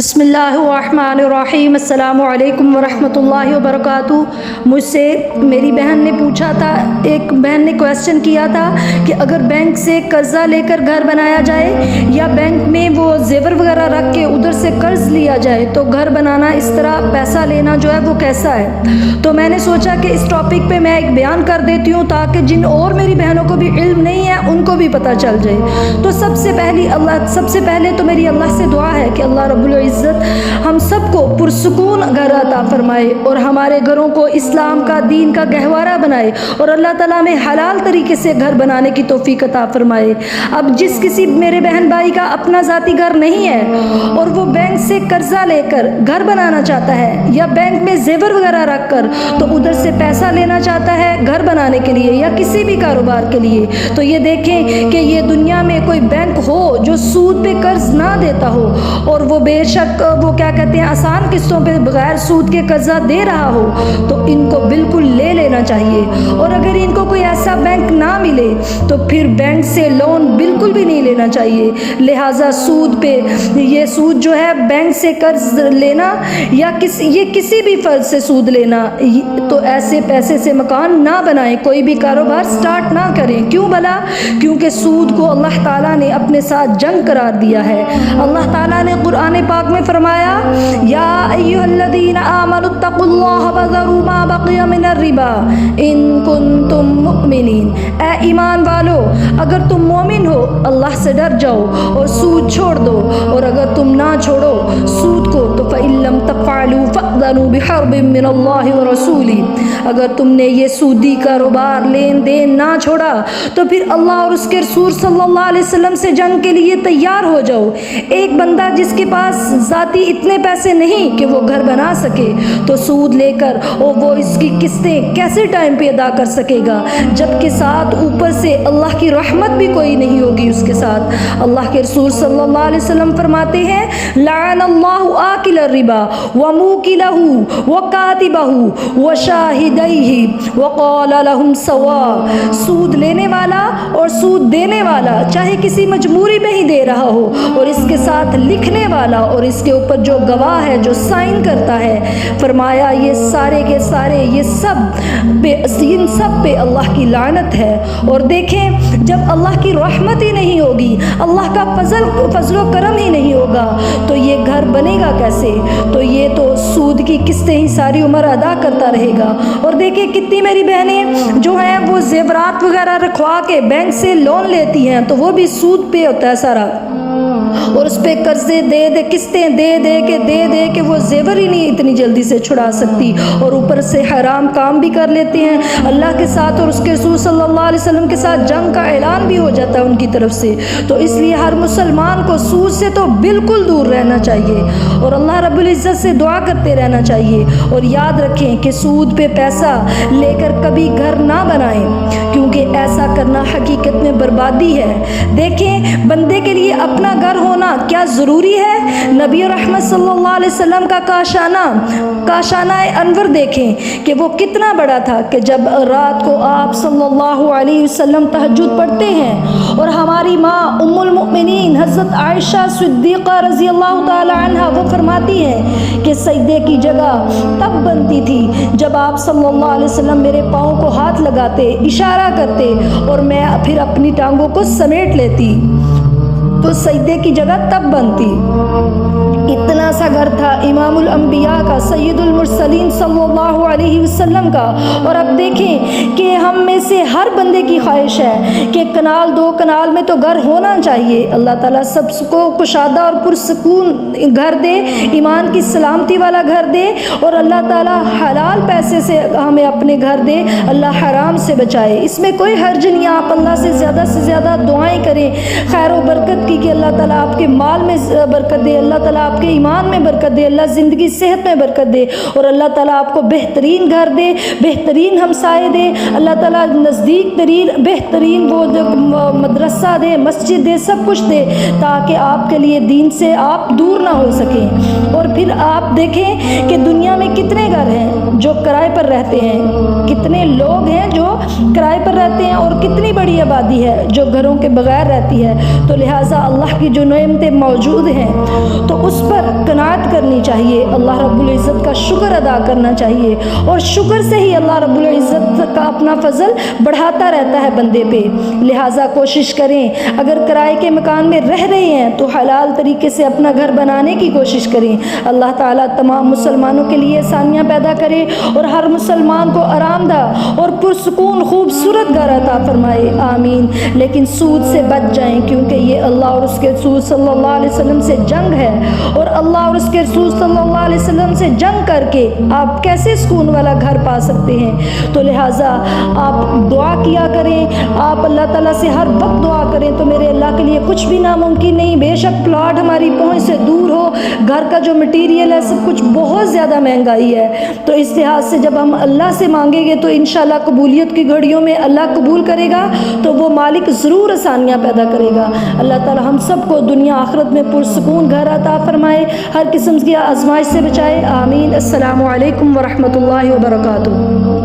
بسم اللہ الرحمن الرحیم۔ السلام علیکم ورحمۃ اللہ وبرکاتہ۔ مجھ سے میری بہن نے پوچھا تھا، ایک بہن نے کویسچن کیا تھا کہ اگر بینک سے قرضہ لے کر گھر بنایا جائے یا بینک میں وہ زیور وغیرہ رکھ کے ادھر سے قرض لیا جائے تو گھر بنانا اس طرح پیسہ لینا جو ہے وہ کیسا ہے۔ تو میں نے سوچا کہ اس ٹاپک پہ میں ایک بیان کر دیتی ہوں تاکہ جن اور میری بہنوں کو بھی علم نہیں ہے ان کو بھی پتہ چل جائے۔ تو سب سے پہلے تو میری اللہ سے دعا ہے کہ اللہ رب العزت ہم سب کو پرسکون گھر عطا فرمائے اور ہمارے گھروں کو اسلام کا دین کا گہوارہ بنائے اور اللہ تعالیٰ میں حلال طریقے سے گھر بنانے کی توفیق عطا فرمائے۔ اب جس کسی میرے بہن بھائی کا اپنا ذاتی گھر نہیں ہے اور وہ بینک سے قرضہ لے کر گھر بنانا چاہتا ہے یا بینک میں زیور وغیرہ رکھ کر تو ادھر سے پیسہ لینا چاہتا ہے گھر بنانے کے لیے یا کسی بھی کاروبار کے لیے، تو یہ دیکھیں کہ یہ دنیا میں کوئی بینک ہو جو سود پہ قرض نہ دیتا ہو اور وہ بے شک وہ کیا کہتے ہیں آسان قسطوں پہ بغیر سود کے قرضہ دے رہا ہو تو ان کو بالکل لے لینا چاہیے۔ اور اگر ان کو کوئی ایسا بینک نہ ملے تو پھر بینک سے لون بالکل بھی نہیں لینا چاہیے۔ لہٰذا سود پہ یہ سود جو ہے بینک سے قرض لینا یا کسی بھی فرض سے سود لینا، تو ایسے پیسے سے مکان نہ بنائیں، کوئی بھی کاروبار سٹارٹ نہ کریں۔ کیوں بھلا؟ کیونکہ سود کو اللہ تعالیٰ نے اپنے ساتھ جنگ قرار دیا ہے۔ اللہ تعالیٰ نے قرآن پاک میں فرمایا یا ایھا الذین آمنوا اتقوا اللہ وذروا ما بقی من الربا ان کنتم مؤمنین۔ اے ایمان والو، اگر تم مومن ہو اللہ سے ڈر جاؤ اور سود چھوڑ دو، اور اگر تم نہ چھوڑو سود کو تو فإن لم تفعلوا فأذنوا بحرب من اللہ ورسولہ۔ اگر تم نے یہ سودی کاروبار لین دین نہ چھوڑا تو پھر اللہ اور اس کے رسول صلی اللہ علیہ وسلم سے جنگ کے لیے تیار ہو جاؤ۔ ایک بندہ جس کے پاس ذاتی اتنے پیسے نہیں کہ وہ گھر بنا سکے تو سود لے کر وہ اس کی قسطیں کیسے ٹائم پہ ادا کر سکے گا، جبکہ ساتھ اوپر سے اللہ کی رحمت بھی کوئی نہیں ہوگی اس کے ساتھ۔ اللہ کے رسول صلی اللہ علیہ وسلم فرماتے ہیں لعن اللہ آکل الربا وموکلہ وکاتبہ وشاہدیہ وقال لہم سواء۔ سود لینے والا اور سود دینے والا چاہے کسی مجبوری میں ہی دے رہا ہو، اور اس کے ساتھ لکھنے والا اور اس کے اوپر جو گواہ ہے جو سائن کرتا ہے، فرمایا یہ سارے کے سارے ان سب پہ اللہ کی لعنت ہے۔ اور دیکھیں جب اللہ کی رحمت ہی نہیں ہوگی، اللہ کا فضل و کرم ہی نہیں ہوگا تو یہ گھر بنے گا کیسے؟ تو یہ تو سود کی قسطیں ہی ساری عمر ادا کرتا رہے گا۔ اور دیکھیں کتنی میری بہنیں جو ہیں وہ زیورات وغیرہ رکھوا کے بینک سے لون لیتی ہیں تو وہ بھی سود پہ ہوتا ہے سارا، اور اس پہ قرضے قسطیں دے کے وہ زیور ہی نہیں اتنی جلدی سے چھڑا سکتی، اور اوپر سے حرام کام بھی کر لیتے ہیں اللہ کے ساتھ اور اس کے رسول صلی اللہ علیہ وسلم کے ساتھ جنگ کا اعلان بھی ہو جاتا ہے ان کی طرف سے۔ تو اس لیے ہر مسلمان کو سود سے تو بالکل دور رہنا چاہیے اور اللہ رب العزت سے دعا کرتے رہنا چاہیے، اور یاد رکھیں کہ سود پہ پیسہ لے کر کبھی گھر نہ بنائیں کیونکہ ایسا کرنا حقیقت میں بربادی ہے۔ دیکھیں بندے کے لیے اپنا گھر ہونا کیا ضروری ہے۔ نبی رحمت صلی اللہ علیہ وسلم کا کاشانہ انور دیکھیں کہ وہ کتنا بڑا تھا کہ جب رات کو آپ صلی اللہ علیہ وسلم تہجد پڑھتے ہیں اور ہماری ماں ام المؤمنین حضرت عائشہ صدیقہ رضی اللہ تعالی عنہ وہ فرماتی ہیں کہ سجدے کی جگہ تب بنتی تھی جب آپ صلی اللہ علیہ وسلم میرے پاؤں کو ہاتھ لگاتے، اشارہ کرتے اور میں پھر اپنی ٹانگوں کو سمیٹ لیتی تو سجدے کی جگہ تب بنتی۔ اتنا سا گھر تھا امام الانبیاء کا، سید المرسلین صلی اللہ علیہ وسلم کا۔ اور اب دیکھیں کہ ہم میں سے ہر بندے کی خواہش ہے کہ کنال 2 کنال میں تو گھر ہونا چاہیے۔ اللہ تعالیٰ سب کو کشادہ اور پرسکون گھر دے، ایمان کی سلامتی والا گھر دے، اور اللہ تعالیٰ حلال پیسے سے ہمیں اپنے گھر دے، اللہ حرام سے بچائے۔ اس میں کوئی حرج نہیں، آپ اللہ سے زیادہ دعائیں کریں خیر و برکت کی کہ اللہ تعالیٰ آپ کے مال میں برکت دے، اللہ تعالیٰ آپ کے ایمان میں برکت دے، اللہ زندگی صحت میں برکت دے، اور اللہ تعالیٰ آپ کو بہترین گھر دے، بہترین ہمسائے دے، اللہ تعالیٰ نزدیک ترین بہترین وہ مدرسہ دے، مسجد دے، سب کچھ دے تاکہ آپ کے لیے دین سے آپ دور نہ ہو سکیں۔ اور پھر آپ دیکھیں کہ دنیا میں کتنے گھر ہیں جو کرائے پر رہتے ہیں، کتنے لوگ ہیں جو کرائے پر رہتے ہیں، اور کتنی بڑی آبادی ہے جو گھروں کے بغیر رہتی ہے۔ تو لہٰذا اللہ کی جو نعمتیں موجود ہیں تو اس پر قناعت کرنی چاہیے، اللہ رب العزت کا شکر ادا کرنا چاہیے، اور شکر سے ہی اللہ رب العزت کا اپنا فضل بڑھاتا رہتا ہے بندے پہ۔ لہٰذا کوشش کریں، اگر کرائے کے مکان میں رہ رہے ہیں تو حلال طریقے سے اپنا گھر بنانے کی کوشش کریں۔ اللہ تعالیٰ تمام مسلمانوں کے لیے آسانیاں پیدا کرے اور ہر مسلمان کو آرام دہ اور پرسکون خوبصورت گھر عطا فرمائے، آمین۔ لیکن سود سے بچ جائیں، کیونکہ یہ اللہ اور اس کے رسول صلی اللہ علیہ وسلم سے جنگ ہے، اور اللہ اور اس کے رسول صلی اللہ علیہ وسلم سے جنگ کر کے آپ کیسے سکون والا گھر پا سکتے ہیں؟ تو لہٰذا آپ دعا کیا کریں، آپ اللہ تعالیٰ سے ہر وقت دعا کریں، تو میرے اللہ کے لیے کچھ بھی ناممکن نہیں۔ بے شک پلاٹ ہماری پہنچ سے دور ہو، گھر کا جو مٹیریل ہے سب کچھ بہت زیادہ مہنگائی ہے، تو اس لحاظ سے جب ہم اللہ سے مانگیں گے تو انشاءاللہ قبولیت کی گھڑیوں میں اللہ قبول کرے گا، تو وہ مالک ضرور آسانیاں پیدا کرے گا۔ اللہ تعالیٰ ہم سب کو دنیا آخرت میں پرسکون گھر عطا فرمائے، ہر قسم کی آزمائش سے بچائے، آمین۔ السلام علیکم ورحمۃ اللہ وبرکاتہ۔